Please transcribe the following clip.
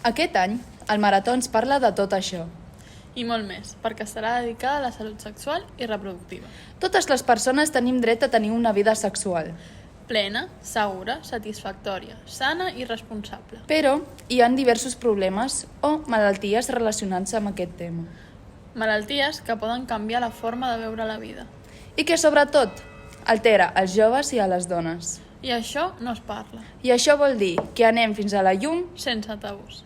Aquest any, el Marató ens parla de tot això. I molt més, perquè estarà dedicada a la salut sexual i reproductiva. Totes les persones tenim dret a tenir una vida sexual. Plena, segura, satisfactòria, sana i responsable. Però hi ha diversos problemes o malalties relacionant-se amb aquest tema. Malalties que poden canviar la forma de veure la vida. I que, sobretot, altera als joves i a les dones. I això no es parla. I això vol dir que anem fins a la llum Sense tabús.